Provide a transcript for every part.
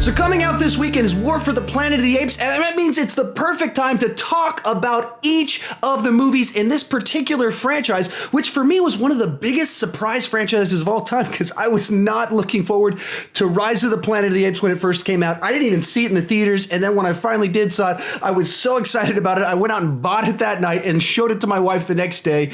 So coming out this weekend is War for the Planet of the Apes, and that means it's the perfect time to talk about each of the movies in this particular franchise, which for me was one of the biggest surprise franchises of all time because I was not looking forward to Rise of the Planet of the Apes when it first came out. I didn't even see it in the theaters, and then when I finally did saw it, I was so excited about it. I went out and bought it that night and showed it to my wife the next day.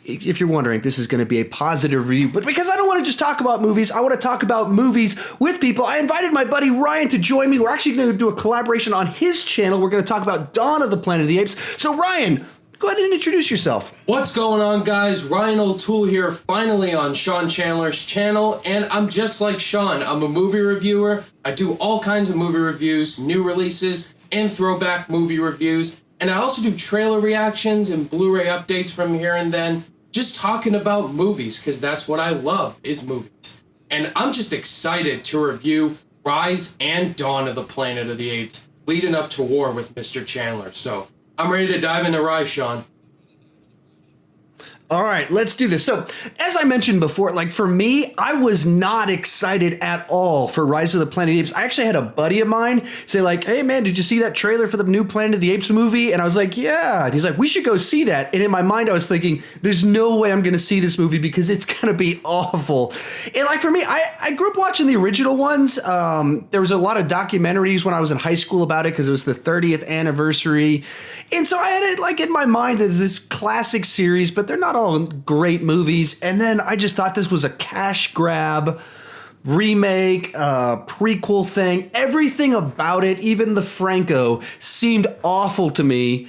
If you're wondering, this is going to be a positive review, but because I don't want to just talk about movies, I want to talk about movies with people. I invited my buddy Ryan to join me. We're actually going to do a collaboration on his channel. We're going to talk about Dawn of the Planet of the Apes. So Ryan, go ahead and introduce yourself. What's going on, guys? Ryan O'Toole here, finally on Sean Chandler's channel, and I'm just like Sean. I'm a movie reviewer. I do all kinds of movie reviews, new releases, and throwback movie reviews, and I also do trailer reactions and Blu-ray updates from here and then, just talking about movies, because that's what I love, is movies. And I'm just excited to review Rise and Dawn of the Planet of the Apes, leading up to war with Mr. Chandler. So I'm ready to dive into Rise, Sean. All right, let's do this. So, as I mentioned before, like for me, I was not excited at all for Rise of the Planet of the Apes. I actually had a buddy of mine say like, hey man, did you see that trailer for the new Planet of the Apes movie? And I was like, yeah. And he's like, we should go see that. And in my mind, I was thinking, there's no way I'm going to see this movie because it's going to be awful. And like for me, I grew up watching the original ones. There was a lot of documentaries when I was in high school about it because it was the 30th anniversary. And so I had it like in my mind as this classic series, but they're not all great movies. And then I just thought this was a cash grab remake, prequel thing. Everything about it, even the Franco, seemed awful to me.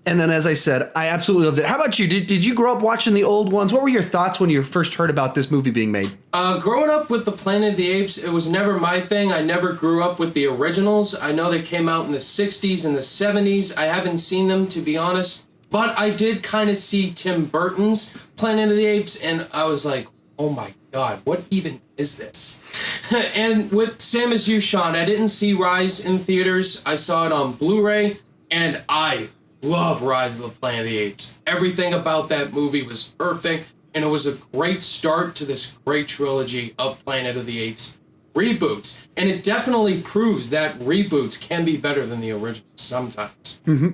And then, as I said, I absolutely loved it. How about you? Did you grow up watching the old ones? What were your thoughts when you first heard about this movie being made? Growing up with the Planet of the Apes, it was never my thing. I never grew up with the originals. I know they came out in the 60s and the 70s. I haven't seen them, to be honest. But I did kind of see Tim Burton's Planet of the Apes, and I was like, oh my God, what even is this? And with same as you, Sean, I didn't see Rise in theaters. I saw it on Blu-ray, and I love Rise of the Planet of the Apes. Everything about that movie was perfect, and it was a great start to this great trilogy of Planet of the Apes reboots. And it definitely proves that reboots can be better than the originals sometimes. Mm-hmm.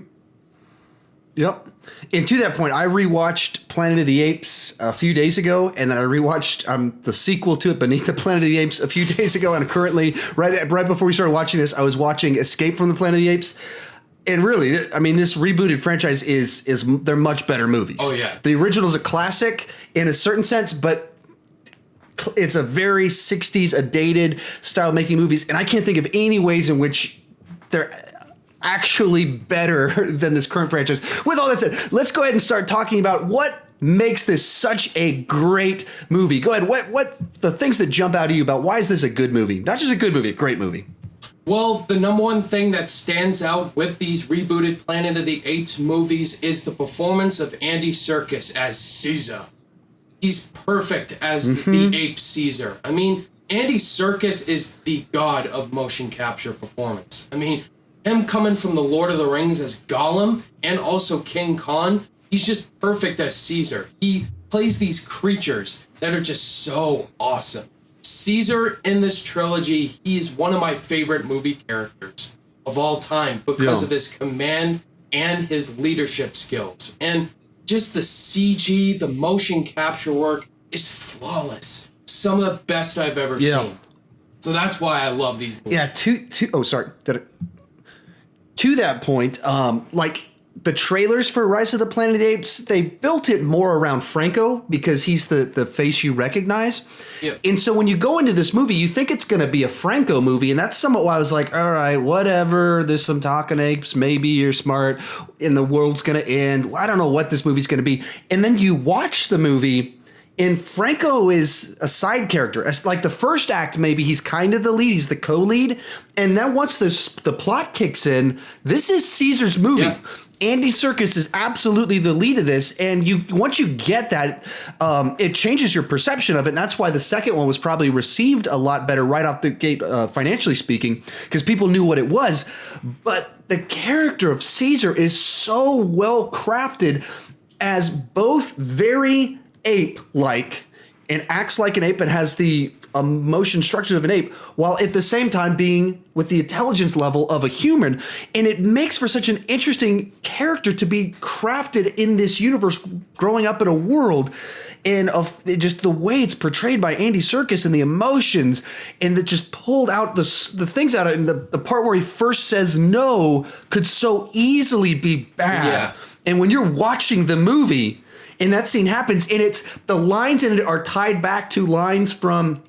Yep. And to that point, I rewatched Planet of the Apes a few days ago, and then I rewatched the sequel to it, Beneath the Planet of the Apes, a few days ago. And currently, right before we started watching this, I was watching Escape from the Planet of the Apes. And really, I mean, this rebooted franchise they're much better movies. Oh, yeah. The original's a classic in a certain sense, but it's a very 60s, a dated style of making movies. And I can't think of any ways in which they're actually better than this current franchise. With all that said, let's go ahead and start talking about what makes this such a great movie. Go ahead. What the things that jump out at you about why is this a good movie? Not just a good movie, a great movie. Well, the number one thing that stands out with these rebooted Planet of the Apes movies is the performance of Andy Serkis as Caesar. He's perfect as the ape Caesar. I mean, Andy Serkis is the god of motion capture performance. I mean, him coming from the Lord of the Rings as Gollum and also King Kong, he's just perfect as Caesar. He plays these creatures that are just so awesome. Caesar in this trilogy, he's one of my favorite movie characters of all time because of his command and his leadership skills. And just the CG, the motion capture work is flawless. Some of the best I've ever seen. So that's why I love these movies. Yeah, to that point, like the trailers for Rise of the Planet of the Apes, they built it more around Franco because he's the face you recognize. Yep. And so when you go into this movie, you think it's going to be a Franco movie. And that's somewhat why I was like, all right, whatever. There's some talking apes. Maybe you're smart and the world's going to end. I don't know what this movie's going to be. And then you watch the movie and Franco is a side character. As like the first act, maybe he's kind of the lead. He's the co-lead. And then once the plot kicks in, this is Caesar's movie. Yeah. Andy Serkis is absolutely the lead of this. And once you get that, it changes your perception of it. And that's why the second one was probably received a lot better right off the gate, financially speaking, because people knew what it was. But the character of Caesar is so well crafted as both very ape-like and acts like an ape and has the emotion structures of an ape, while at the same time being with the intelligence level of a human. And it makes for such an interesting character to be crafted in this universe, growing up in a world, and of just the way it's portrayed by Andy Serkis and the emotions, and that just pulled out the things out of it. And the part where he first says no could so easily be bad. Yeah. And when you're watching the movie and that scene happens, and it's the lines in it are tied back to lines from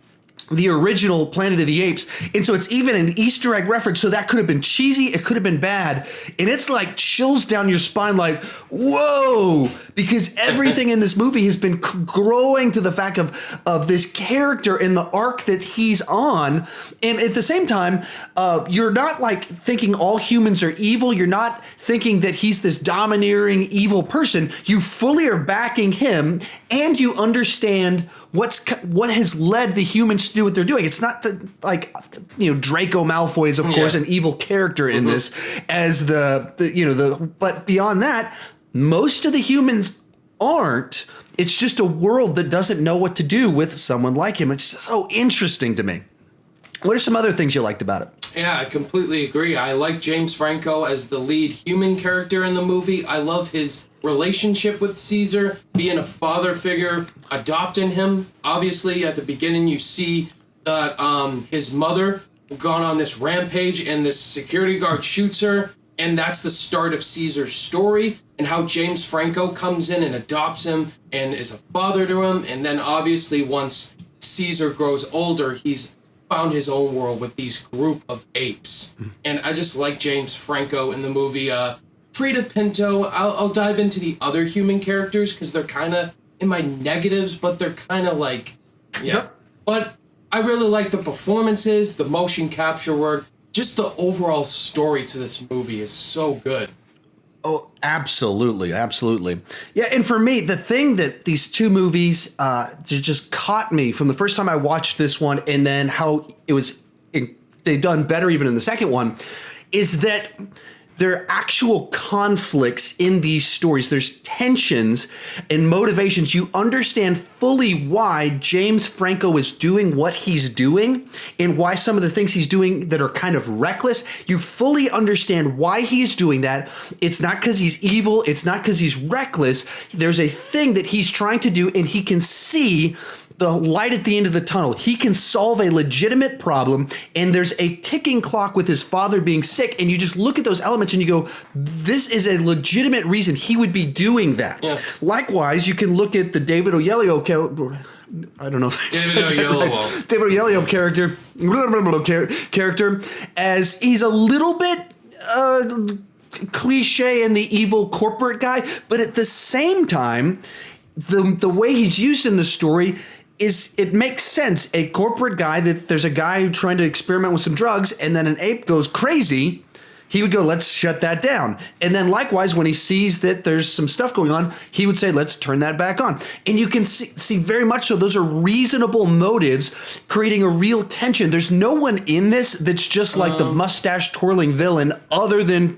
the original Planet of the Apes. And so it's even an Easter egg reference. So that could have been cheesy. It could have been bad. And it's like chills down your spine, like, whoa, because everything in this movie has been growing to the fact of this character and the arc that he's on. And at the same time, you're not like thinking all humans are evil. You're not thinking that he's this domineering evil person. You fully are backing him, and you understand what has led the humans to do what they're doing. It's not Draco Malfoy is of course an evil character in this, as but beyond that, most of the humans aren't. It's just a world that doesn't know what to do with someone like him. It's so interesting to me. What are some other things you liked about it? Yeah, I completely agree. I like James Franco as the lead human character in the movie. I love his relationship with Caesar, being a father figure, adopting him. Obviously, at the beginning, you see that his mother gone on this rampage and this security guard shoots her. And that's the start of Caesar's story, and how James Franco comes in and adopts him and is a father to him. And then obviously once Caesar grows older, he's found his own world with these group of apes. And I just like James Franco in the movie. Frida Pinto, I'll dive into the other human characters because they're kind of in my negatives, but they're kind of like, yeah. But I really like the performances, the motion capture work, just the overall story to this movie is so good. Oh, absolutely. Absolutely. Yeah. And for me, the thing that these two movies just caught me from the first time I watched this one, and then how they've done better even in the second one, is that there are actual conflicts in these stories. There's tensions and motivations. You understand fully why James Franco is doing what he's doing, and why some of the things he's doing that are kind of reckless. You fully understand why he's doing that. It's not because he's evil. It's not because he's reckless. There's a thing that he's trying to do, and he can see the light at the end of the tunnel. He can solve a legitimate problem, and there's a ticking clock with his father being sick, and you just look at those elements and you go, this is a legitimate reason he would be doing that. Yeah. Likewise, you can look at the David Oyelowo character as he's a little bit cliche and the evil corporate guy, but at the same time, the way he's used in the story is, it makes sense. A corporate guy, that there's a guy trying to experiment with some drugs, and then an ape goes crazy, he would go, let's shut that down. And then likewise, when he sees that there's some stuff going on, he would say, let's turn that back on. And you can see very much so those are reasonable motives, creating a real tension. There's no one in this that's just like the mustache twirling villain other than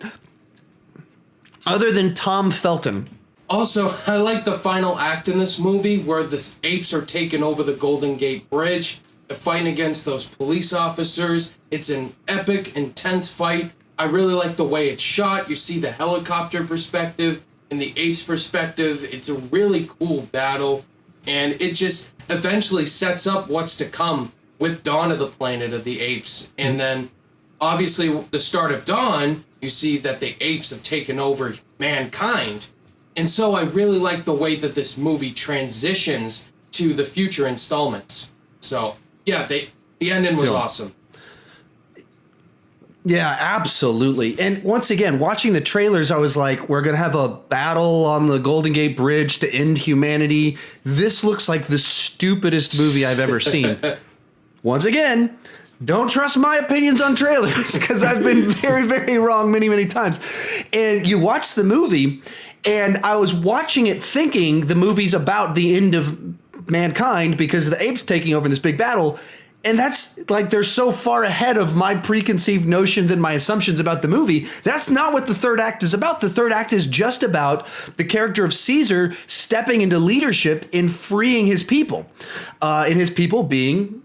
Tom Felton. Also, I like the final act in this movie where the apes are taking over the Golden Gate Bridge. They're fighting against those police officers. It's an epic, intense fight. I really like the way it's shot. You see the helicopter perspective and the apes perspective. It's a really cool battle. And it just eventually sets up what's to come with Dawn of the Planet of the Apes. And then, obviously, the start of Dawn, you see that the apes have taken over mankind. And so I really like the way that this movie transitions to the future installments. So, yeah, the ending was awesome. Yeah, absolutely. And once again, watching the trailers, I was like, we're going to have a battle on the Golden Gate Bridge to end humanity. This looks like the stupidest movie I've ever seen. Once again, don't trust my opinions on trailers, because I've been very, very wrong many, many times. And you watch the movie, and I was watching it thinking the movie's about the end of mankind because the apes taking over in this big battle. And that's like, they're so far ahead of my preconceived notions and my assumptions about the movie. That's not what the third act is about. The third act is just about the character of Caesar stepping into leadership in freeing his people, and his people being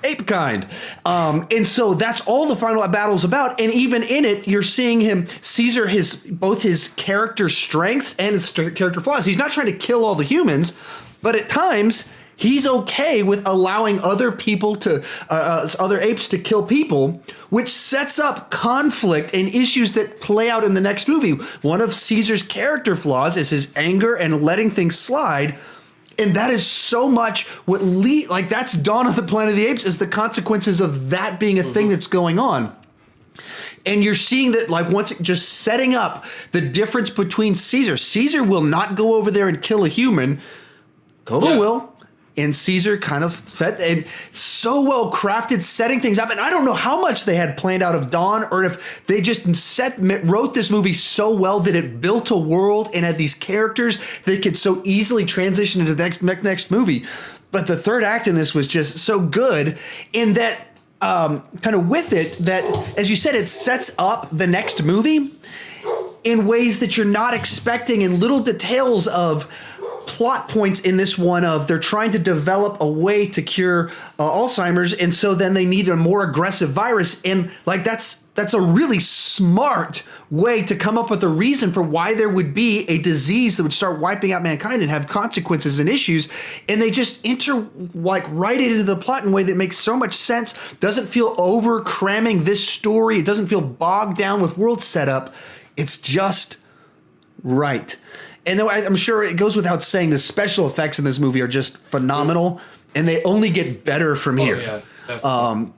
ape kind. And so that's all the final battle's about. And even in it, you're seeing him, Caesar, both his character strengths and his character flaws. He's not trying to kill all the humans, but at times he's okay with allowing other people to, other apes to kill people, which sets up conflict and issues that play out in the next movie. One of Caesar's character flaws is his anger and letting things slide. And that is so much what that's Dawn of the Planet of the Apes, is the consequences of that being a thing that's going on. And you're seeing that, like, once just setting up the difference between Caesar. Caesar will not go over there and kill a human. Kobo will. And Caesar kind of fed, and so well crafted, setting things up. And I don't know how much they had planned out of Dawn, or if they just wrote this movie so well that it built a world and had these characters that could so easily transition into the next movie. But the third act in this was just so good in that, kind of with it, that, as you said, it sets up the next movie in ways that you're not expecting, in little details of plot points in this one of they're trying to develop a way to cure Alzheimer's, and so then they need a more aggressive virus, and like that's a really smart way to come up with a reason for why there would be a disease that would start wiping out mankind and have consequences and issues, and they just right into the plot in a way that makes so much sense, doesn't feel over cramming this story, it doesn't feel bogged down with world setup, it's just right. And though I'm sure it goes without saying, the special effects in this movie are just phenomenal, and they only get better from here. Yeah, definitely.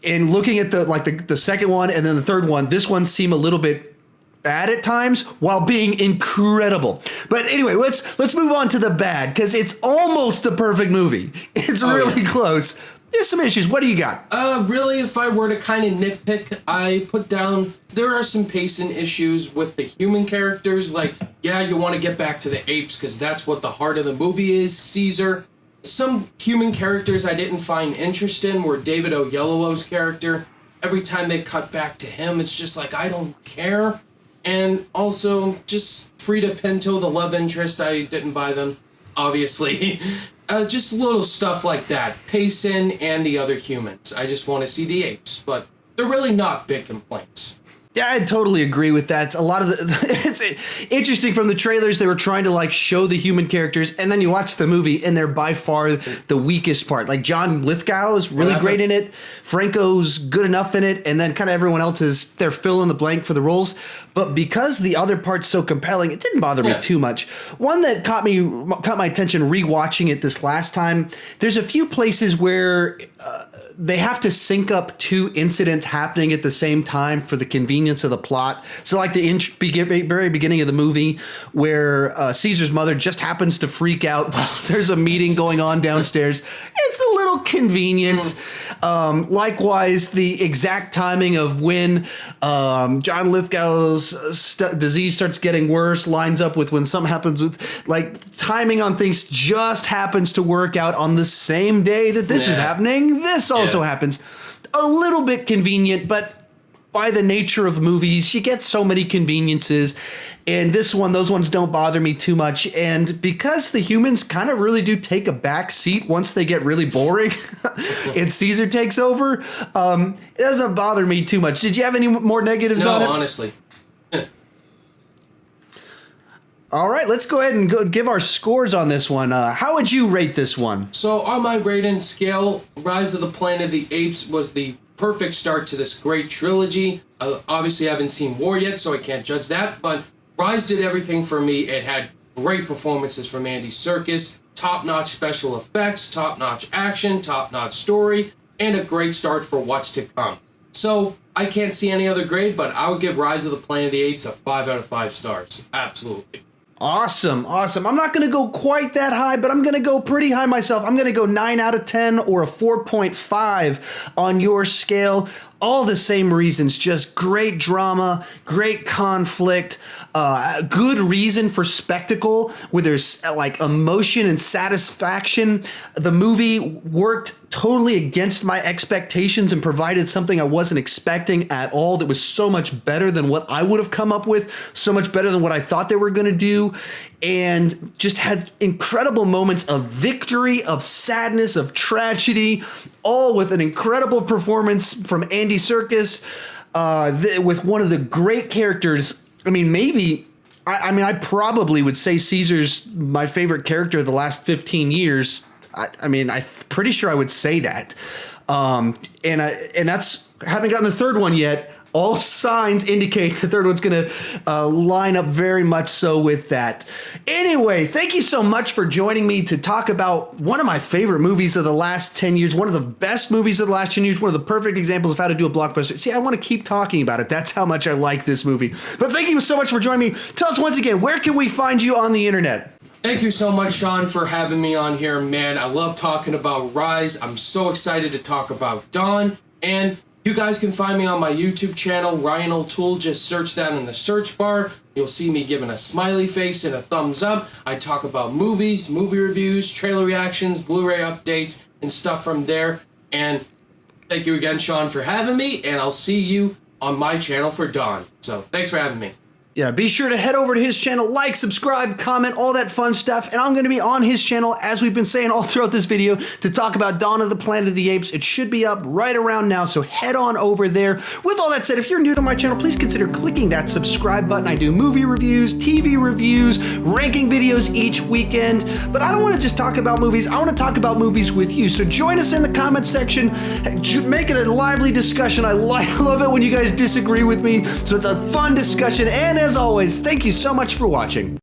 And looking at the second one and then the third one, this one seemed a little bit bad at times while being incredible. But anyway, let's move on to the bad, because it's almost the perfect movie. It's really close. There's some issues. What do you got? Really, if I were to kind of nitpick, I put down there are some pacing issues with the human characters. Like, yeah, you want to get back to the apes because that's what the heart of the movie is, Caesar. Some human characters I didn't find interesting were David Oyelowo's character. Every time they cut back to him, it's just like, I don't care. And also, just Frida Pinto, the love interest, I didn't buy them, obviously. Just little stuff like that. Payson and the other humans. I just want to see the apes, but they're really not big complaints. Yeah, I totally agree with that. A lot of it's interesting from the trailers. They were trying to like show the human characters, and then you watch the movie, and they're by far the weakest part. Like John Lithgow is really great in it. Franco's good enough in it, and then kind of everyone else is they're fill in the blank for the roles. But because the other part's so compelling, it didn't bother me too much. One that caught my attention rewatching it this last time. There's a few places where they have to sync up two incidents happening at the same time for the convenience of the plot. So like the very beginning of the movie where Caesar's mother just happens to freak out. There's a meeting going on downstairs. It's a little convenient. Likewise, the exact timing of when John Lithgow's disease starts getting worse lines up with when something happens with like timing on things just happens to work out on the same day that this is happening. This also happens. A little bit convenient, but by the nature of movies, you get so many conveniences. And this one, those ones don't bother me too much. And because the humans kind of really do take a back seat once they get really boring and Caesar takes over, it doesn't bother me too much. Did you have any more negatives on it? No, honestly. All right, let's go ahead and go give our scores on this one. How would you rate this one? So on my rating scale, Rise of the Planet of the Apes was the perfect start to this great trilogy. Obviously, I haven't seen War yet, so I can't judge that. But Rise did everything for me. It had great performances from Andy Serkis, top-notch special effects, top-notch action, top-notch story, and a great start for what's to come. So I can't see any other grade, but I would give Rise of the Planet of the Apes a 5 out of 5 stars. Absolutely. Awesome. I'm not going to go quite that high, but I'm going to go pretty high myself. I'm going to go 9 out of 10 or a 4.5 on your scale. All the same reasons, just great drama, great conflict, good reason for spectacle where there's like emotion and satisfaction. The movie worked totally against my expectations and provided something I wasn't expecting at all that was so much better than what I would have come up with, so much better than what I thought they were going to do, and just had incredible moments of victory, of sadness, of tragedy, all with an incredible performance from Andy Serkis, with one of the great characters. I mean, maybe, I probably would say Caesar's my favorite character of the last 15 years. I'm pretty sure I would say that. And that's, haven't gotten the third one yet. All signs indicate the third one's going to line up very much so with that. Anyway, thank you so much for joining me to talk about one of my favorite movies of the last 10 years, one of the best movies of the last 10 years, one of the perfect examples of how to do a blockbuster. See, I want to keep talking about it. That's how much I like this movie. But thank you so much for joining me. Tell us once again, where can we find you on the internet? Thank you so much, Sean, for having me on here, man. I love talking about Rise. I'm so excited to talk about Dawn. And you guys can find me on my YouTube channel, Ryan O'Toole. Just search that in the search bar. You'll see me giving a smiley face and a thumbs up. I talk about movies, movie reviews, trailer reactions, Blu-ray updates, and stuff from there. And thank you again, Sean, for having me. And I'll see you on my channel for Dawn. So thanks for having me. Yeah, be sure to head over to his channel, like, subscribe, comment, all that fun stuff. And I'm going to be on his channel, as we've been saying all throughout this video, to talk about Dawn of the Planet of the Apes. It should be up right around now, so head on over there. With all that said, if you're new to my channel, please consider clicking that subscribe button. I do movie reviews, TV reviews, ranking videos each weekend. But I don't want to just talk about movies. I want to talk about movies with you. So join us in the comment section. Make it a lively discussion. I love it when you guys disagree with me. So it's a fun discussion. And as always, thank you so much for watching.